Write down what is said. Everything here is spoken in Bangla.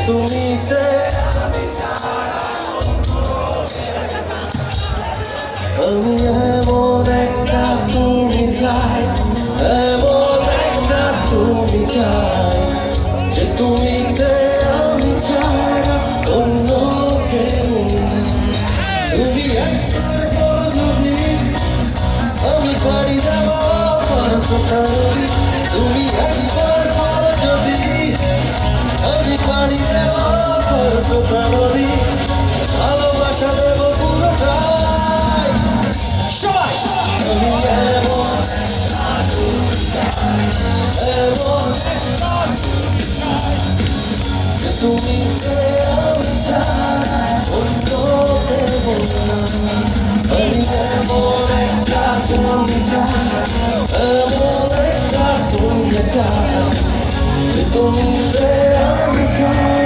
তুমিতে আমি এমন একটা তুমি চাই, এমন একটা তুমি চাই, যে তুমিতে আমি ছাড়া অন্য কেউ নেই। তুমি একবার বলো যদি আমি পারি দেব পরশটা নদী, তুমি একবার বলো যদি আমি পারি দেব পরশটা নদী, ভালোবাসা দেব পুরোটাই সবাই। আমি এমন এমন যে তুমিতে আমি ছাড়া অন্য দেব না। আমি এমন একটা তুমি চাই, এমন একটা তুমি চাই, যে তুমিতে আমি ছাড়া